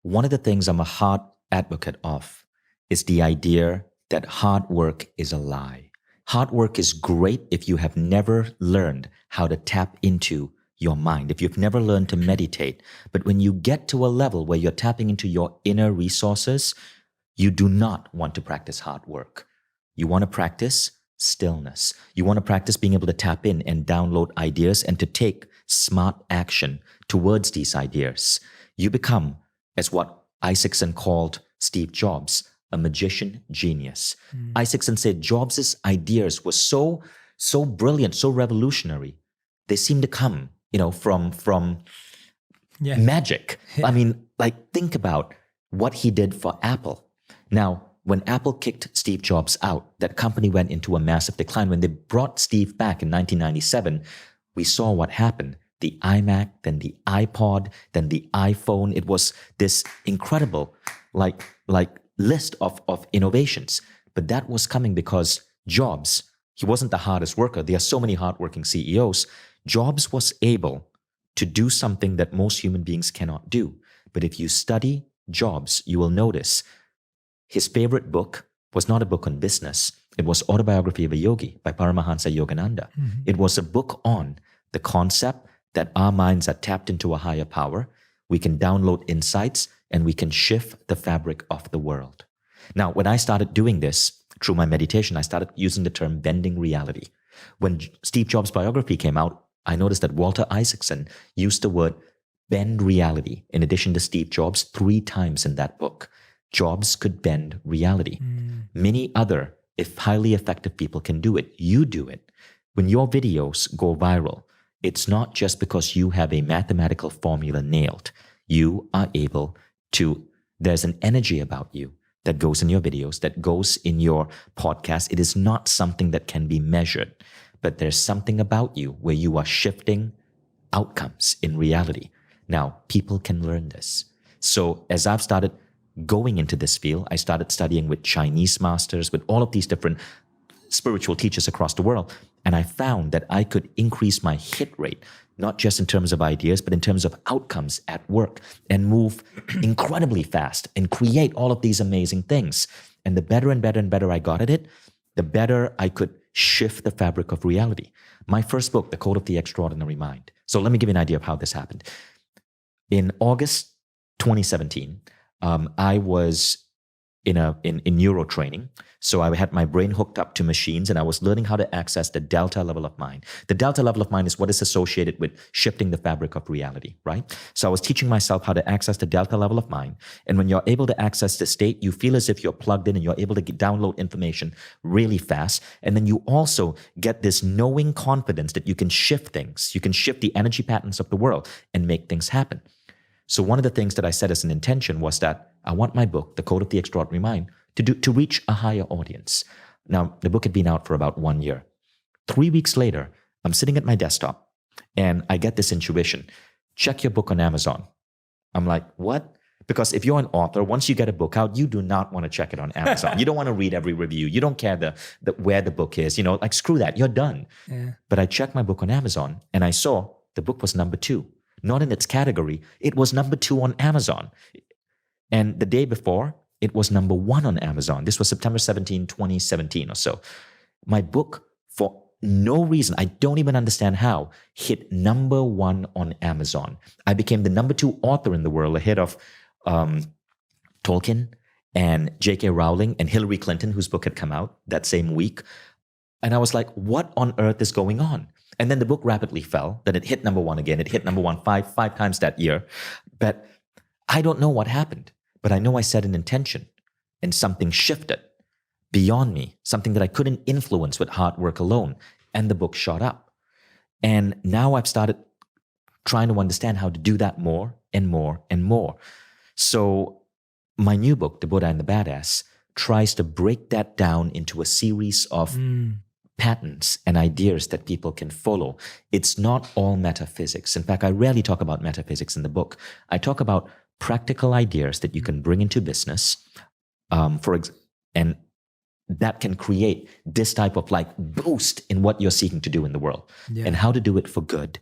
one of the things I'm a hard advocate of is the idea that hard work is a lie. Hard work is great if you have never learned how to tap into your mind, if you've never learned to meditate. But when you get to a level where you're tapping into your inner resources, you do not want to practice hard work. You want to practice stillness. You want to practice being able to tap in and download ideas and to take smart action towards these ideas. You become, as what Isaacson called Steve Jobs, a magician genius. Isaacson said Jobs' ideas were so brilliant, so revolutionary. They seemed to come, from magic. Yeah. I mean, think about what he did for Apple. Now, when Apple kicked Steve Jobs out, that company went into a massive decline. When they brought Steve back in 1997, we saw what happened. The iMac, then the iPod, then the iPhone. It was this incredible, list of innovations. But that was coming because Jobs, he wasn't the hardest worker. There are so many hardworking CEOs. Jobs was able to do something that most human beings cannot do. But if you study Jobs, you will notice his favorite book was not a book on business. It was Autobiography of a Yogi by Paramahansa Yogananda. Mm-hmm. It was a book on the concept that our minds are tapped into a higher power. We can download insights and we can shift the fabric of the world. Now, when I started doing this through my meditation, I started using the term bending reality. When Steve Jobs' biography came out, I noticed that Walter Isaacson used the word bend reality in addition to Steve Jobs 3 times in that book. Jobs could bend reality. Many other, if highly effective people can do it. You do it. When your videos go viral, it's not just because you have a mathematical formula nailed. You are able to, there's an energy about you that goes in your videos, that goes in your podcast. It is not something that can be measured, but there's something about you where you are shifting outcomes in reality. Now, people can learn this. So as I've started going into this field, I started studying with Chinese masters, with all of these different spiritual teachers across the world. And I found that I could increase my hit rate, not just in terms of ideas, but in terms of outcomes at work, and move incredibly fast and create all of these amazing things. And the better and better and better I got at it, the better I could shift the fabric of reality. My first book, The Code of the Extraordinary Mind. So let me give you an idea of how this happened. In August 2017, I was in neuro training. So I had my brain hooked up to machines and I was learning how to access the delta level of mind. The delta level of mind is what is associated with shifting the fabric of reality, right? So I was teaching myself how to access the delta level of mind. And when you're able to access the state, you feel as if you're plugged in and you're able to download information really fast. And then you also get this knowing confidence that you can shift things. You can shift the energy patterns of the world and make things happen. So one of the things that I set as an intention was that I want my book, The Code of the Extraordinary Mind, to reach a higher audience. Now, the book had been out for about 1 year. 3 weeks later, I'm sitting at my desktop and I get this intuition. Check your book on Amazon. I'm like, what? Because if you're an author, once you get a book out, you do not want to check it on Amazon. You don't want to read every review. You don't care where the book is. Screw that. You're done. Yeah. But I checked my book on Amazon and I saw the book was number 2. Not in its category. It was number 2 on Amazon. And the day before, it was number 1 on Amazon. This was September 17, 2017 or so. My book, for no reason, I don't even understand how, hit number 1 on Amazon. I became the number 2 author in the world, ahead of Tolkien and J.K. Rowling and Hillary Clinton, whose book had come out that same week. And I was like, what on earth is going on? And then the book rapidly fell. Then it hit number 1 again. It hit number 1 five times that year. But I don't know what happened. But I know I set an intention and something shifted beyond me, something that I couldn't influence with hard work alone. And the book shot up. And now I've started trying to understand how to do that more and more and more. So my new book, The Buddha and the Badass, tries to break that down into a series of patterns and ideas that people can follow. It's not all metaphysics. In fact, I rarely talk about metaphysics in the book. I talk about practical ideas that you can bring into business, and that can create this type of boost in what you're seeking to do in the world, and how to do it for good